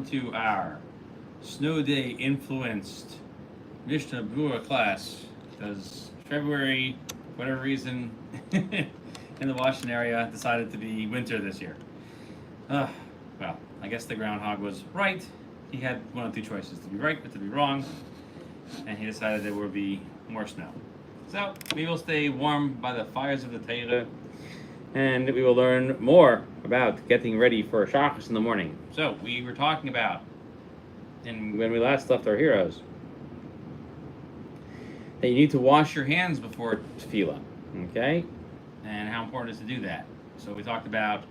welcome to our snow day influenced Mishna Berurah class. Because February, for whatever reason, in the Washington area decided to be winter this year. Well, I guess the groundhog was right. He had one of two choices, to be right or to be wrong, and he decided there would be more snow. So we will stay warm by the fires of the Tefillah, and we will learn more about getting ready for Shachris in the morning. So we were talking about, and when we last left our heroes, that you need to wash your hands before Tefillah, okay? And how important it is to do that. So we talked about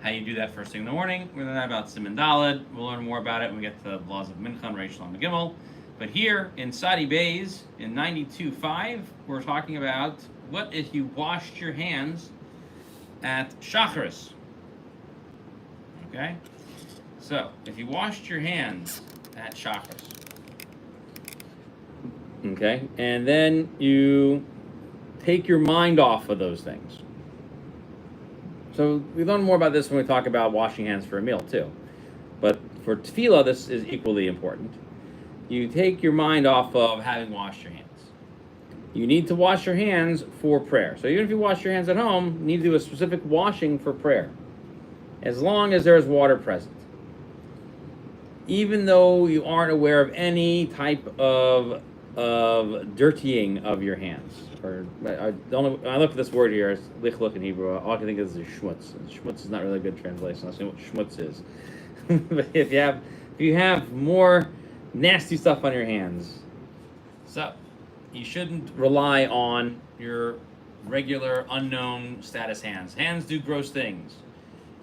how you do that first thing in the morning. We're learning about Siman Daled. We'll learn more about it when we get to the laws of Mincha and Reish Shalom Gimel. But here in Sadi Bays in 92.5, we're talking about what if you washed your hands at Shacharis. Okay? So, if you washed your hands at Shacharis, okay, and then you take your mind off of those things. So, we learn more about this when we talk about washing hands for a meal, too. But for Tefillah, this is equally important. You take your mind off of having washed your hands. You need to wash your hands for prayer. So even if you wash your hands at home, you need to do a specific washing for prayer, as long as there is water present. Even though you aren't aware of any type of dirtying of your hands. Or I don't know, I look at this word here, it's lichluk in Hebrew, all I can think of is schmutz. And schmutz is not really a good translation, I'll see what schmutz is. But if you have more nasty stuff on your hands, so you shouldn't rely on your regular unknown status hands. Hands do gross things,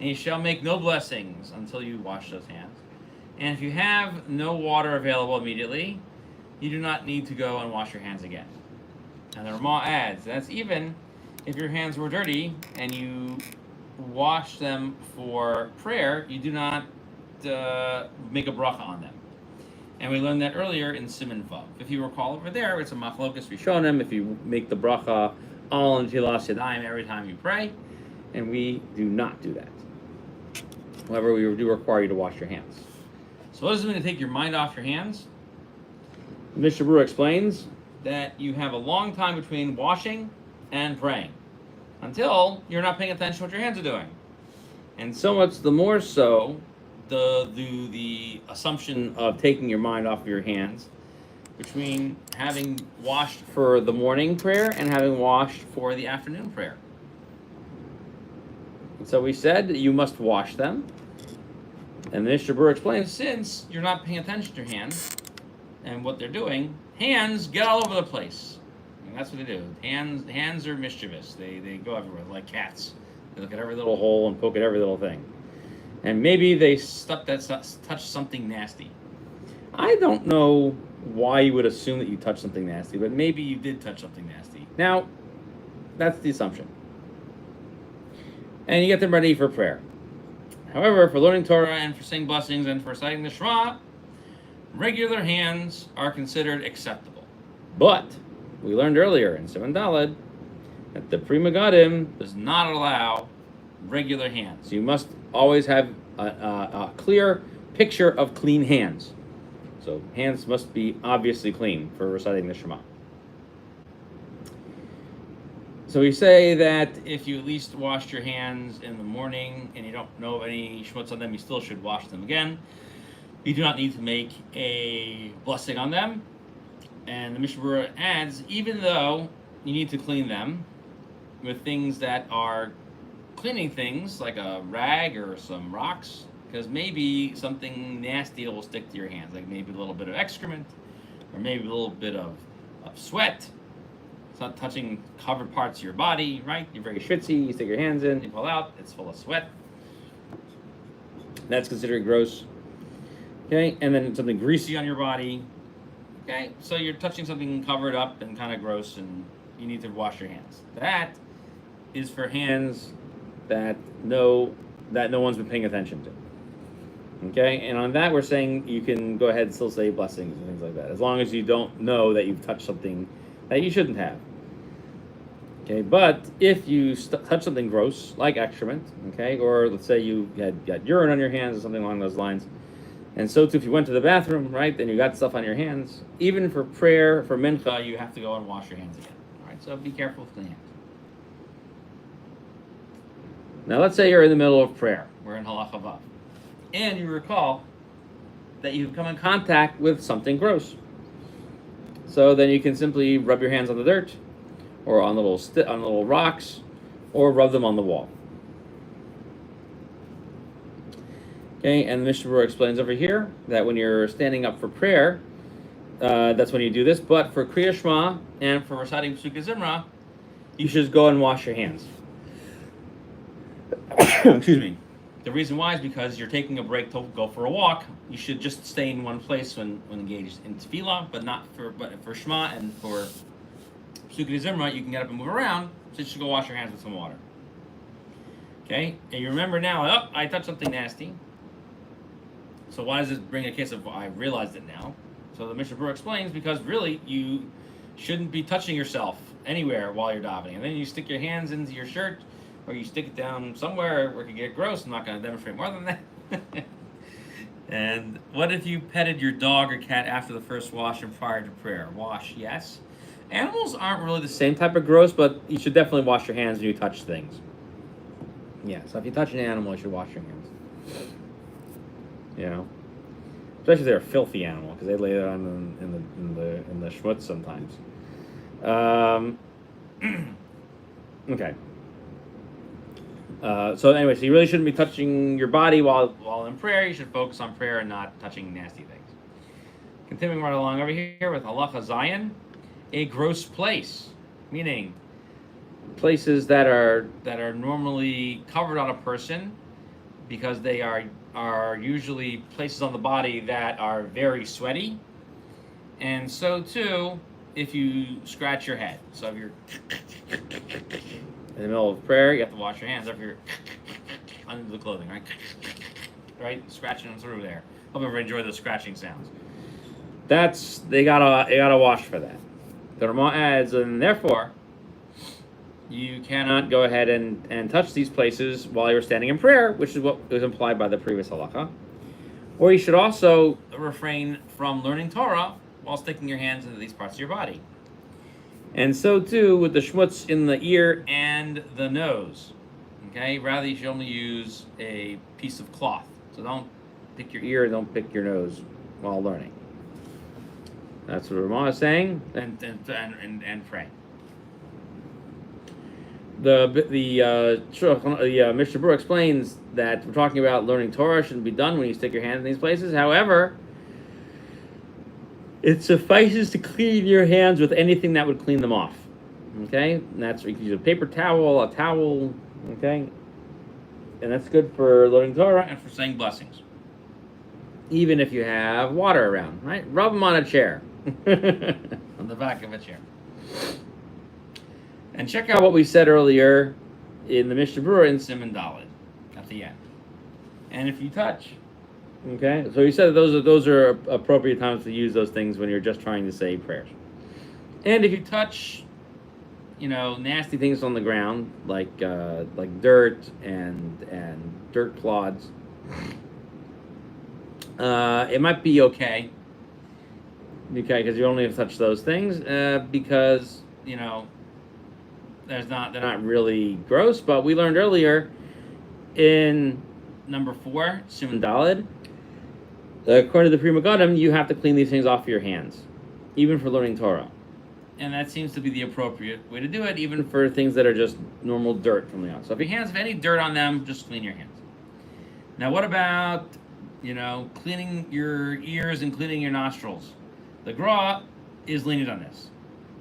and you shall make no blessings until you wash those hands. And if you have no water available immediately, you do not need to go and wash your hands again. And the Ramah adds, that's even if your hands were dirty and you wash them for prayer, you do not make a bracha on them. And we learned that earlier in Siman Vav. If you recall over there, it's a machlokas rishonim if you make the bracha al netilas yadayim every time you pray, and we do not do that. However, we do require you to wash your hands. So what does it mean to take your mind off your hands? Mishna Berurah explains that you have a long time between washing and praying until you're not paying attention to what your hands are doing. And so much the more so, the assumption of taking your mind off of your hands between having washed for the morning prayer and having washed for the afternoon prayer. And so we said that you must wash them. And Mishna Berurah explains, since you're not paying attention to your hands and what they're doing, hands get all over the place. And that's what they do. Hands are mischievous. They go everywhere like cats. They look at every little hole and poke at every little thing. And maybe they touched something nasty. I don't know why you would assume that you touched something nasty, but maybe you did touch something nasty. Now, that's the assumption. And you get them ready for prayer. However, for learning Torah and for saying blessings and for reciting the Shema, regular hands are considered acceptable. But we learned earlier in Siman Daled that the Pri Megadim does not allow regular hands. You must always have a clear picture of clean hands. So hands must be obviously clean for reciting the Shema. So we say that if you at least washed your hands in the morning and you don't know of any schmutz on them, you still should wash them again. You do not need to make a blessing on them. And the Mishna Berurah adds, even though you need to clean them with things that are cleaning things like a rag or some rocks, because maybe something nasty will stick to your hands, like maybe a little bit of excrement or maybe a little bit of sweat. It's not touching covered parts of your body, right? You're very schwitzy, you stick your hands in, you pull out, it's full of sweat. That's considered gross. Okay, and then something greasy on your body. Okay, so you're touching something covered up and kind of gross, and you need to wash your hands. That is for hands that no one's been paying attention to. Okay, and on that we're saying you can go ahead and still say blessings and things like that, as long as you don't know that you've touched something that you shouldn't have. Okay, but if you touch something gross, like excrement, okay, or let's say you had got urine on your hands or something along those lines, And so too, if you went to the bathroom, right, then you got stuff on your hands. Even for prayer, for mincha, you have to go and wash your hands again. All right, so be careful with clean hands. Now, let's say you're in the middle of prayer. We're in halacha vav, and you recall that you've come in contact with something gross. So then you can simply rub your hands on the dirt, or on little rocks, or rub them on the wall. Okay, and the Mishnah explains over here that when you're standing up for prayer, that's when you do this. But for Kriya Shema and for reciting Psukkah Zimra, you should go and wash your hands. Excuse me. The reason why is because you're taking a break to go for a walk. You should just stay in one place when engaged in Tefillah, but for Shema and for Psukkah Zimra, you can get up and move around. So you should go wash your hands with some water. Okay, and you remember now, I touched something nasty. So why does this bring a case of I realized it now? So the Mishnah explains because really you shouldn't be touching yourself anywhere while you're davening. And then you stick your hands into your shirt or you stick it down somewhere where it can get gross. I'm not going to demonstrate more than that. And what if you petted your dog or cat after the first wash and prior to prayer? Wash, yes. Animals aren't really the same type of gross, but you should definitely wash your hands when you touch things. Yeah, so if you touch an animal, you should wash your hands. You know, especially if they're a filthy animal, because they lay it on in the schmutz sometimes. Okay. So anyway, so you really shouldn't be touching your body while in prayer. You should focus on prayer and not touching nasty things. Continuing right along over here with halacha zayin, a gross place, meaning places that are normally covered on a person because they are usually places on the body that are very sweaty. And so too, if you scratch your head. So if you're in the middle of prayer, you have to wash your hands. If you're under the clothing, right? Right? Scratching them through there. Hope everyone enjoy the scratching sounds. They gotta wash for that. The Ramah adds, and therefore, you cannot go ahead and touch these places while you're standing in prayer, which is what was implied by the previous halacha. Or you should also refrain from learning Torah while sticking your hands into these parts of your body. And so too with the schmutz in the ear and the nose. Okay, rather you should only use a piece of cloth. So don't pick your ear, don't pick your nose while learning. That's what Ramah is saying, and praying. The Mishnah Berurah explains that we're talking about learning Torah shouldn't be done when you stick your hand in these places. However, it suffices to clean your hands with anything that would clean them off. Okay, and that's you can use a paper towel, a towel. Okay, and that's good for learning Torah and for saying blessings. Even if you have water around, right? Rub them on a chair, on the back of a chair. And check out what we said earlier in the Mishnah Berurah in Siman Daled at the end. And if you touch, okay, so you said that those are appropriate times to use those things when you're just trying to say prayers. And if you touch, nasty things on the ground like dirt and dirt clods, it might be okay. Okay, because you only have to touch those things because they're not really gross. But we learned earlier in number 4, Siman Daled, according to the Pri Megadim, you have to clean these things off your hands, even for learning Torah. And that seems to be the appropriate way to do it, even for things that are just normal dirt from the outside. So if your hands have any dirt on them, just clean your hands. Now, what about, cleaning your ears and cleaning your nostrils? The Gra is lenient on this.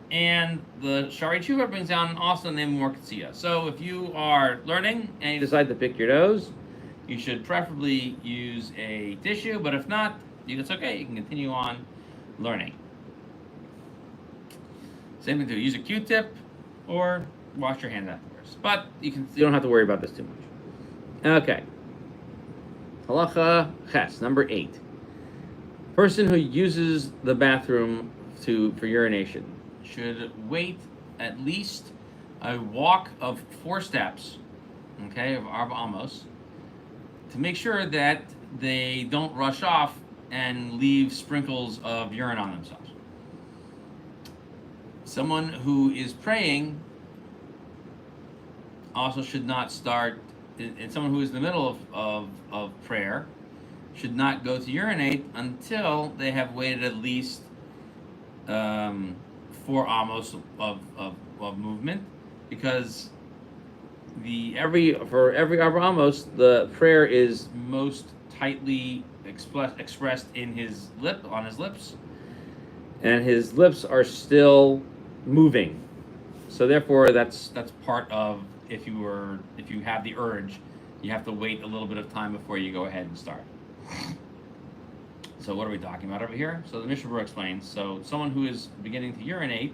And the Shari Tshuva brings down also the name of Morkatsiya. So if you are learning and you decide to pick your nose, you should preferably use a tissue, but if not, it's okay. You can continue on learning. Same thing to use a Q-tip or wash your hands afterwards. But you don't have to worry about this too much. Okay. Halacha Ches, number 8. Person who uses the bathroom for urination should wait at least a walk of 4 steps, okay, of Arba Amos, to make sure that they don't rush off and leave sprinkles of urine on themselves. Someone who is praying also should not start, and someone who is in the middle of prayer should not go to urinate until they have waited at least 4 amos of movement, because for every 4 amos the prayer is most tightly expressed in on his lips, and his lips are still moving. So therefore, that's part of, if you have the urge, you have to wait a little bit of time before you go ahead and start. So what are we talking about over here? So the Mishna explains. So someone who is beginning to urinate,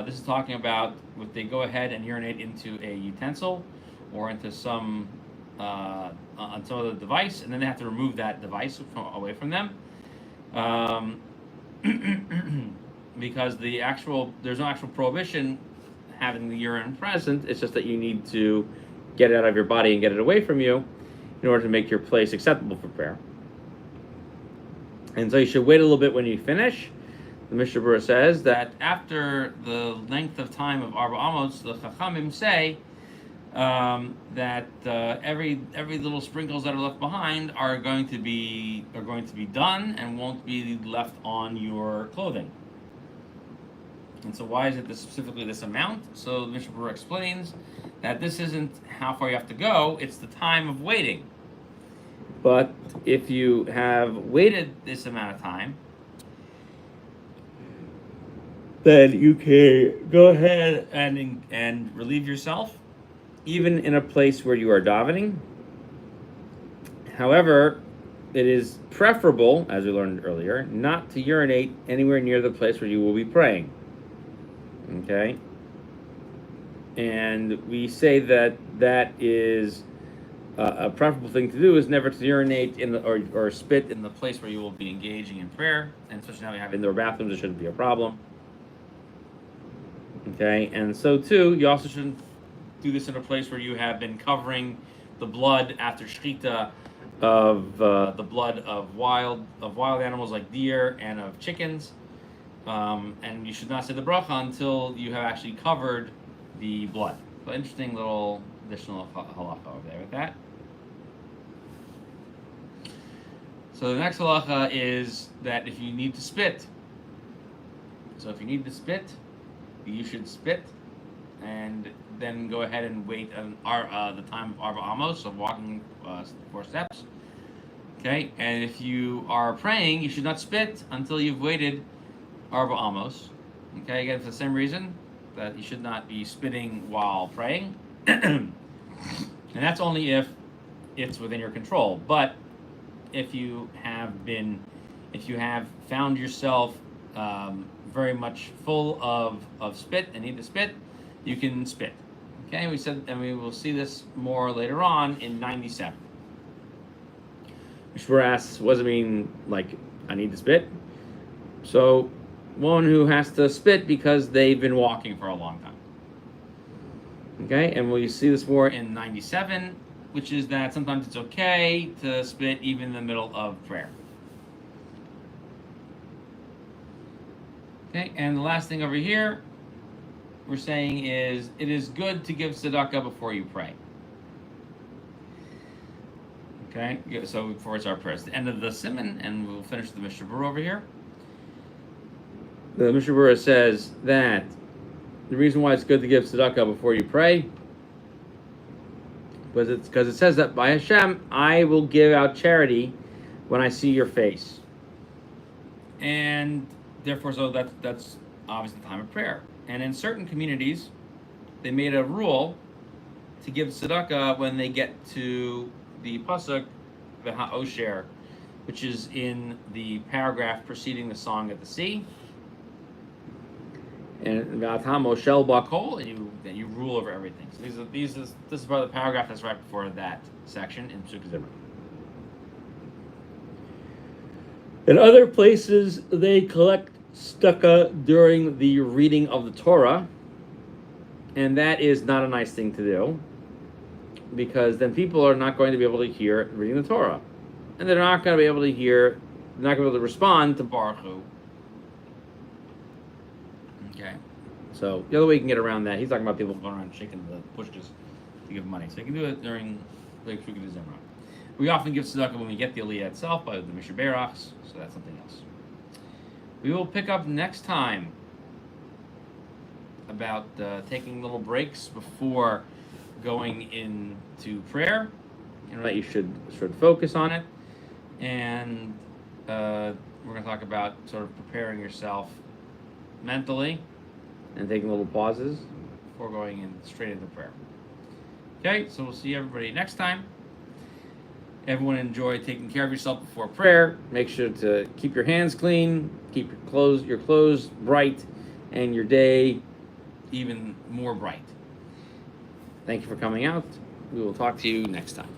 this is talking about if they go ahead and urinate into a utensil or into some on some other device, and then they have to remove that device away from them, because there's no actual prohibition having the urine present. It's just that you need to get it out of your body and get it away from you in order to make your place acceptable for prayer. And so you should wait a little bit when you finish. The Mishnah Berurah says that after the length of time of Arba Amos, the Chachamim say that every little sprinkles that are left behind are going to be done and won't be left on your clothing. And so why is it specifically this amount? So the Mishnah Berurah explains that this isn't how far you have to go, it's the time of waiting. But if you have waited this amount of time, then you can go ahead and relieve yourself, even in a place where you are davening. However, it is preferable, as we learned earlier, not to urinate anywhere near the place where you will be praying. Okay? And we say that is a preferable thing to do is never to urinate or spit in the place where you will be engaging in prayer, and especially now we have indoor bathrooms, it shouldn't be a problem. Okay, and so too, you also shouldn't do this in a place where you have been covering the blood after shechita of the blood of wild animals like deer and of chickens, and you should not say the bracha until you have actually covered the blood. So interesting little additional halacha over there with that. So the next halacha is that if you need to spit, you should spit, and then go ahead and wait the time of Arba Amos, of walking 4 steps. Okay, and if you are praying, you should not spit until you've waited Arba Amos. Okay, again, for the same reason that you should not be spitting while praying. And that's only if it's within your control. But if you have found yourself very much full of spit and need to spit, you can spit. Okay, we said, and we will see this more later on in 97. Mishra asks, what does it mean, like, I need to spit? So, one who has to spit because they've been walking for a long time. Okay, and we see this more in 97, which is that sometimes it's okay to spit even in the middle of prayer. Okay, and the last thing over here we're saying is it is good to give tzedakah before you pray. Okay, so before it's our prayer, it's the end of the Siman, and we'll finish the Mishna Berurah over here. The Mishna Berurah says that the reason why it's good to give tzedakah before you pray, because it says that by Hashem, I will give out charity when I see your face. And therefore, so that's obviously the time of prayer. And in certain communities, they made a rule to give tzedakah when they get to the pasuk v'ha'osher, which is in the paragraph preceding the song at the sea. And v'atam moshel b'kol, and you rule over everything. So this is part of the paragraph that's right before that section in Pesukei Zimra. In other places, they collect tzedakah during the reading of the Torah, and that is not a nice thing to do, because then people are not going to be able to hear reading the Torah, and they're not going to be able to hear You're not going to be able to respond to Baruch Hu. Okay. So the other way you can get around that, he's talking about people going around shaking the pushkas to give money. So you can do it during like Shukah Zimra. We often give tzedakah when we get the aliyah itself by the Mishna Berurahs, so that's something else. We will pick up next time about taking little breaks before going into prayer. You know that you should focus on it, and we're going to talk about sort of preparing yourself mentally and taking little pauses before going in straight into prayer. Okay, so we'll see everybody next time. Everyone enjoy taking care of yourself before prayer. Make sure to keep your hands clean, keep your clothes bright, and your day even more bright. Thank you for coming out. We will talk to you next time.